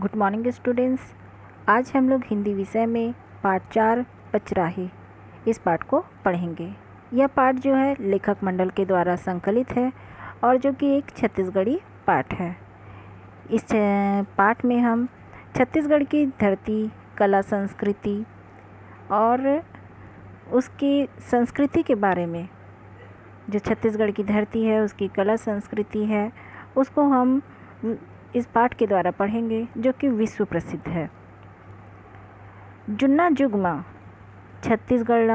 Good morning students. आज हम लोग हिंदी विषय में पाठ 4 पचराही इस पाठ को पढ़ेंगे। यह पाठ जो है लेखक मंडल के द्वारा संकलित है और जो कि एक छत्तीसगढ़ी पाठ है। इस पाठ में हम छत्तीसगढ़ की धरती, कला, संस्कृति और उसकी संस्कृति के बारे में, जो छत्तीसगढ़ की धरती है उसकी कला संस्कृति है, उसको हम इस पाठ के द्वारा पढ़ेंगे, जो कि विश्व प्रसिद्ध है। जुन्ना जुगमा छत्तीसगढ़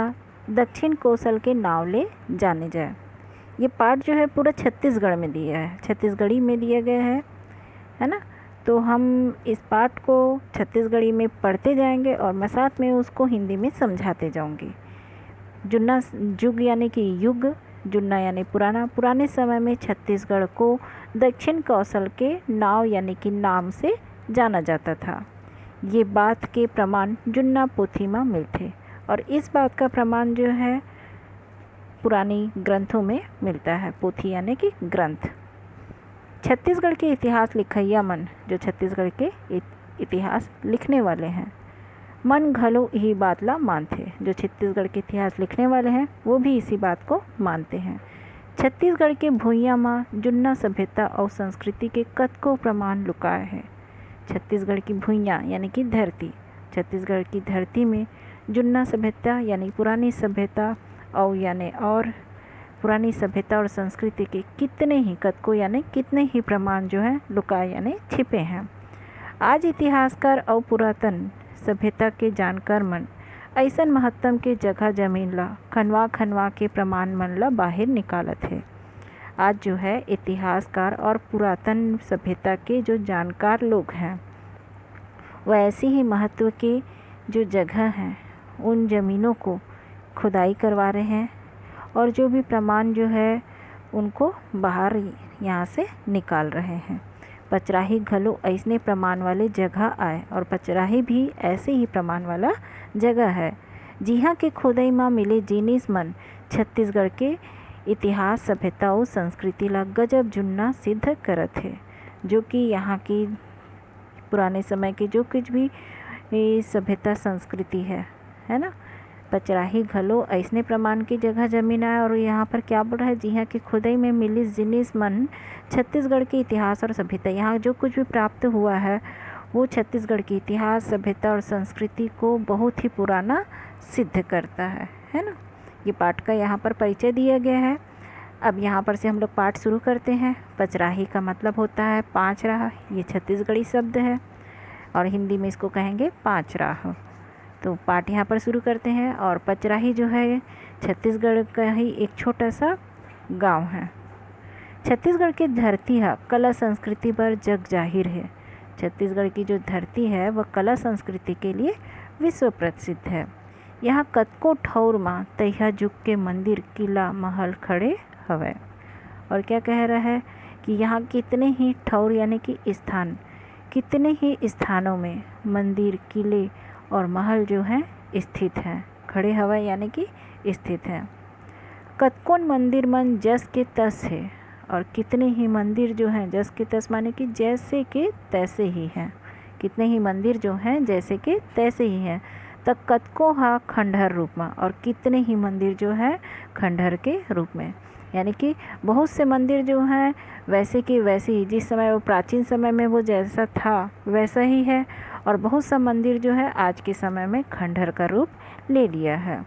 दक्षिण कोसल के नाव ले जाने जाए। ये पाठ जो है पूरा छत्तीसगढ़ में दिया है, छत्तीसगढ़ी में दिया गया है ना। तो हम इस पाठ को छत्तीसगढ़ी में पढ़ते जाएंगे और मैं साथ में उसको हिंदी में समझाते जाऊंगी। जुन्ना जुग यानी कि युग, जुन्ना यानी पुराना। पुराने समय में छत्तीसगढ़ को दक्षिण कौशल के नाव यानी कि नाम से जाना जाता था। ये बात के प्रमाण जुन्ना पोथी में मिलते और इस बात का प्रमाण जो है पुरानी ग्रंथों में मिलता है। पोथी यानी कि ग्रंथ। छत्तीसगढ़ के इतिहास लिखैया मन, जो छत्तीसगढ़ के इतिहास लिखने वाले हैं, मन घलो यही बात ला मानते। जो छत्तीसगढ़ के इतिहास लिखने वाले हैं वो भी इसी बात को मानते हैं। छत्तीसगढ़ के भुइयाँ में जुन्ना सभ्यता और संस्कृति के कतको प्रमाण लुकाए हैं। छत्तीसगढ़ की भुइयाँ यानी कि धरती, छत्तीसगढ़ की धरती में जुन्ना सभ्यता यानी पुरानी सभ्यता और पुरानी सभ्यता और संस्कृति के कितने ही कतको यानी कितने ही प्रमाण जो है लुकाए यानी छिपे हैं। आज इतिहासकार और पुरातन सभ्यता के जानकार मन ऐसन महत्तम के जगह जमीन ला खनवा के प्रमाण मन ला बाहर निकालत है। आज जो है इतिहासकार और पुरातन सभ्यता के जो जानकार लोग हैं वह ऐसी ही महत्व के जो जगह हैं उन ज़मीनों को खुदाई करवा रहे हैं और जो भी प्रमाण जो है उनको बाहर यहाँ से निकाल रहे हैं। पचराही घलो ऐसने प्रमाण वाले जगह आए और पचराही भी ऐसे ही प्रमाण वाला जगह है जिहाँ के खोदाई में मिले जिनिस मन छत्तीसगढ़ के इतिहास, सभ्यता और संस्कृति ला गजब जुन्ना सिद्ध करत है। जो कि यहाँ की पुराने समय के जो कुछ भी सभ्यता संस्कृति है ना। पचराही घलो ऐसने प्रमाण की जगह जमीन आए और यहाँ पर क्या बोल रहा है, जिहाँ की खुदाई में मिली जिनिस मन छत्तीसगढ़ के इतिहास और सभ्यता, यहाँ जो कुछ भी प्राप्त हुआ है वो छत्तीसगढ़ की इतिहास, सभ्यता और संस्कृति को बहुत ही पुराना सिद्ध करता है ना। ये पाठ का यहाँ पर परिचय दिया गया है। अब यहाँ पर से हम लोग पाठ शुरू करते हैं। पचराही का मतलब होता है पाँच राह। ये छत्तीसगढ़ी शब्द है और हिंदी में इसको कहेंगे पाँच राह। तो पाठ यहाँ पर शुरू करते हैं। और पचराही जो है छत्तीसगढ़ का ही एक छोटा सा गांव है। छत्तीसगढ़ की धरती है कला संस्कृति पर जग जाहिर है। छत्तीसगढ़ की जो धरती है वह कला संस्कृति के लिए विश्व प्रसिद्ध है। यहाँ कतको ठौर माँ तैहा जुग के मंदिर, किला, महल खड़े हवे। और क्या कह रहा है कि यहाँ कितने ही ठौर यानी कि स्थान, कितने ही स्थानों में मंदिर, किले और महल जो हैं स्थित हैं। खड़े हवा यानी कि स्थित हैं। कतकोन मंदिर मन जस के तस है और कितने ही मंदिर जो हैं जस के तस माने कि जैसे के तैसे ही हैं। कितने ही मंदिर जो हैं जैसे के तैसे ही हैं। तब कतको हा खंडहर रूप में और कितने ही मंदिर जो है खंडहर के रूप में, यानी कि बहुत से मंदिर जो हैं वैसे कि वैसे ही, जिस समय वो प्राचीन समय में वो जैसा था वैसा ही है। और बहुत सा मंदिर जो है आज के समय में खंडहर का रूप ले लिया है।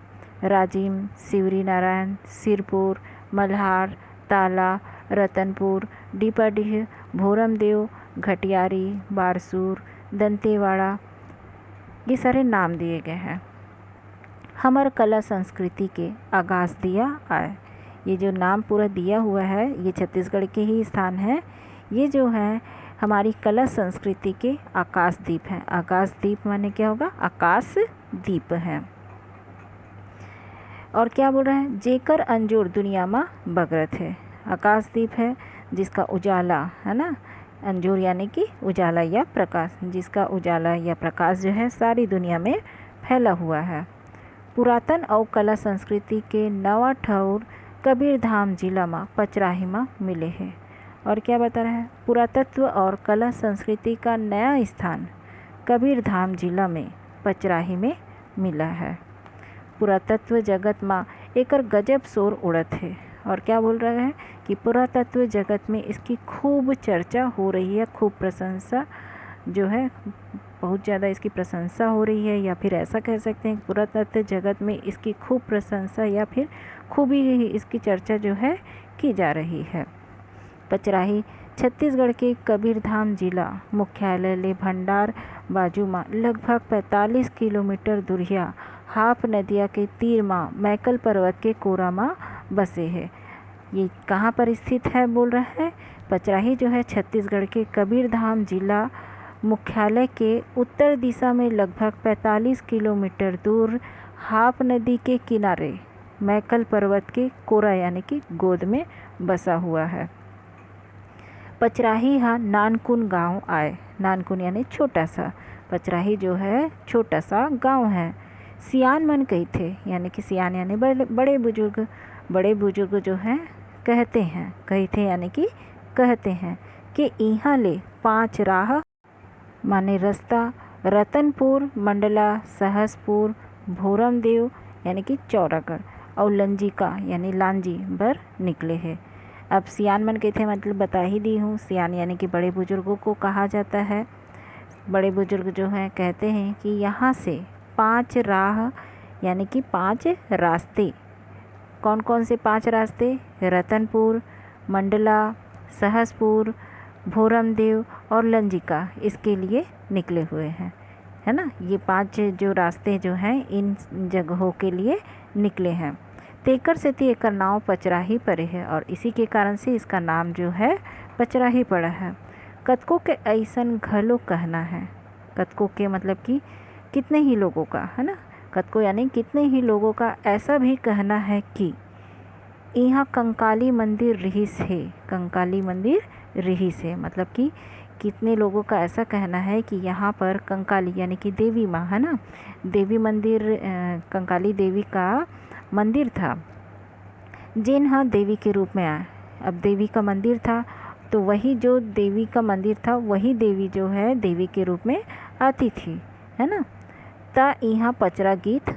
राजिम, शिवरी नारायण, सिरपुर, मल्हार, ताला, रतनपुर, डीपाडीह, भोरमदेव, घटियारी, बारसूर, दंतेवाड़ा, ये सारे नाम दिए गए हैं। हमार कला संस्कृति के आगाज़ दिया आए। ये जो नाम पूरा दिया हुआ है ये छत्तीसगढ़ के ही स्थान है। ये जो है हमारी कला संस्कृति के आकाश दीप हैं। आकाश दीप माने क्या होगा, आकाश दीप है। और क्या बोल रहा है, जेकर अंजोर दुनिया में बगरत है। आकाश दीप है जिसका उजाला है ना, अंजोर यानी कि उजाला या प्रकाश, जिसका उजाला या प्रकाश जो है सारी दुनिया में फैला हुआ है। पुरातन और कला संस्कृति के नवा ठौर कबीरधाम जिला में पचराही में मिले हैं और क्या बता रहा है, पुरातत्व और कला संस्कृति का नया स्थान कबीरधाम जिला में पचराही में मिला है। पुरातत्व जगत में एकर गजब शोर उड़त है। और क्या बोल रहा है कि पुरातत्व जगत में इसकी खूब चर्चा हो रही है, खूब प्रशंसा जो है, बहुत ज़्यादा इसकी प्रशंसा हो रही है, या फिर ऐसा कह सकते हैं पुरातत्व जगत में इसकी खूब प्रशंसा या फिर खूबी इसकी चर्चा जो है की जा रही है। पचराही छत्तीसगढ़ के कबीरधाम जिला मुख्यालय ले भंडार बाजू में लगभग 45 किलोमीटर दूरिया हाप नदिया के तीर में मैकल पर्वत के कोरा में बसे है। ये कहाँ पर स्थित है बोल रहा है, पचराही जो है छत्तीसगढ़ के कबीरधाम जिला मुख्यालय के उत्तर दिशा में लगभग 45 किलोमीटर दूर हाप नदी के किनारे मैकल पर्वत के कोरा यानी कि गोद में बसा हुआ है। पचराही नानकुन गांव आए, नानकुन यानी छोटा सा, पचराही जो है छोटा सा गांव है। सियान मन कही थे, यानी कि सियान यानी बड़े बुजुर्ग जो हैं कहते हैं, कही थे यानी कि कहते हैं कि यहाँ ले 5 राह माने रास्ता रतनपुर, मंडला, सहसपुर, भोरमदेव यानी कि चौरागढ़ और लंजिका यानी लांजी बर निकले हैं। अब सियान मन कहते हैं मतलब बता ही दी हूँ, सियान यानी कि बड़े बुजुर्गों को कहा जाता है। बड़े बुजुर्ग जो हैं कहते हैं कि यहाँ से 5 राह यानी कि 5 रास्ते, कौन कौन से 5 रास्ते, रतनपुर, मंडला, सहसपुर, भोरमदेव और लंजिका इसके लिए निकले हुए हैं, है ना। ये 5 जो रास्ते जो हैं इन जगहों के लिए निकले हैं। तेकर से एकर नाव पचराही पड़े है और इसी के कारण से इसका नाम जो है पचराही पड़ा है। कतको के ऐसन घलो कहना है, कतको के मतलब कि कितने ही लोगों का, है ना, कतको यानी कितने ही लोगों का ऐसा भी कहना है कि यहाँ कंकाली मंदिर रहीस है, कंकाली मंदिर रहीस है, मतलब कि कितने लोगों का ऐसा कहना है कि यहाँ पर कंकाली यानी कि देवी माँ, है ना, देवी मंदिर, कंकाली देवी का मंदिर था, जिन हाँ देवी के रूप में आए। अब देवी का मंदिर था तो वही जो देवी का मंदिर था वही देवी जो है देवी के रूप में आती थी, है ना। ता यहाँ पचरा गीत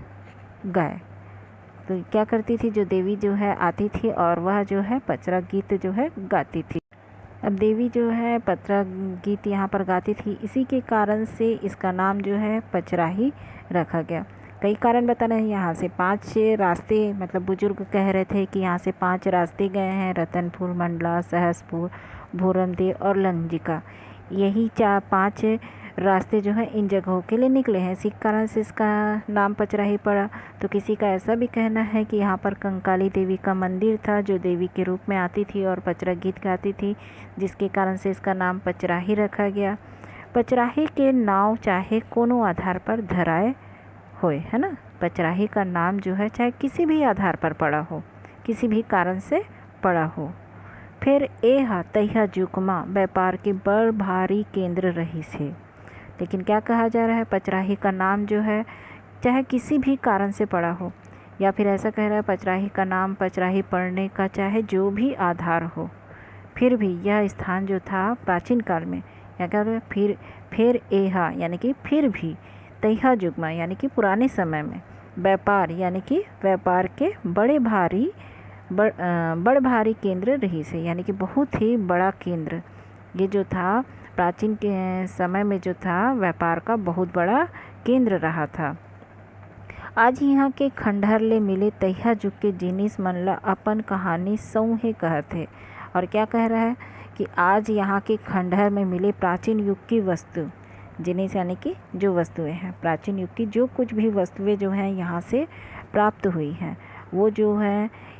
गाए, तो क्या करती थी, जो देवी जो है आती थी और वह जो है पचरा गीत जो है गाती थी। अब देवी जो है पचरा गीत यहाँ पर गाती थी, इसी के कारण से इसका नाम जो है पचराही रखा गया। कई कारण बता रहे हैं, यहाँ से 5 रास्ते, मतलब बुजुर्ग कह रहे थे कि यहाँ से 5 रास्ते गए हैं, रतनपुर, मंडला, सहसपुर, भोरमदेव और लंजिका, यही 5 रास्ते जो है इन जगहों के लिए निकले हैं, इसी कारण से इसका नाम पचराही पड़ा। तो किसी का ऐसा भी कहना है कि यहाँ पर कंकाली देवी का मंदिर था जो देवी के रूप में आती थी और पचरा गीत गाती थी, जिसके कारण से इसका नाम पचराही रखा गया। पचराही के नाव चाहे कोनो आधार पर धराए होए, है ना, पचराही का नाम जो है चाहे किसी भी आधार पर पड़ा हो, किसी भी कारण से पड़ा हो। फिर तहिया जुकमा व्यापार के बड़ भारी केंद्र रही से, लेकिन क्या कहा जा रहा है, पचराही का नाम जो है चाहे किसी भी कारण से पड़ा हो, या फिर ऐसा कह रहा है पचराही का नाम पचराही पड़ने का चाहे जो भी आधार हो, फिर भी यह स्थान जो था प्राचीन काल में, क्या कह रहे हैं, फिर यानी कि फिर भी तहिया जुगमा यानी कि पुराने समय में, व्यापार यानी कि व्यापार के बड़ भारी केंद्र रही से, यानी कि बहुत ही बड़ा केंद्र ये जो था प्राचीन के समय में जो था व्यापार का बहुत बड़ा केंद्र रहा था। आज यहाँ के खंडहर ले मिले तहिया जुग के जिनिस मन ला अपन कहानी सौहे कहत है। और क्या कह रहा है कि आज यहाँ के खंडहर में मिले प्राचीन युग की वस्तु, जिनिस यानी कि जो वस्तुएं हैं, प्राचीन युग की जो कुछ भी वस्तुएं जो हैं यहाँ से प्राप्त हुई हैं, वो जो है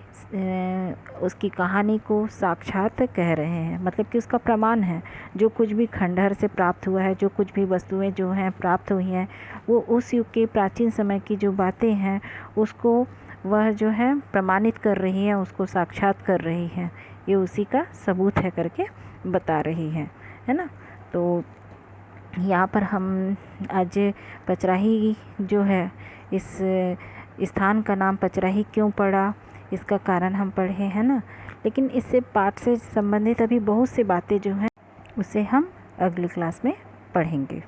उसकी कहानी को साक्षात कह रहे हैं, मतलब कि उसका प्रमाण है। जो कुछ भी खंडहर से प्राप्त हुआ है, जो कुछ भी वस्तुएं जो हैं प्राप्त हुई हैं, वो उस युग के प्राचीन समय की जो बातें हैं उसको वह जो है प्रमाणित कर रही है, उसको साक्षात कर रही है, ये उसी का सबूत है करके बता रही है ना। तो यहाँ पर हम आज पचराही जो है, इस स्थान का नाम पचराही क्यों पड़ा, इसका कारण हम पढ़े हैं ना। लेकिन इससे पाठ से संबंधित अभी बहुत सी बातें जो हैं उसे हम अगली क्लास में पढ़ेंगे।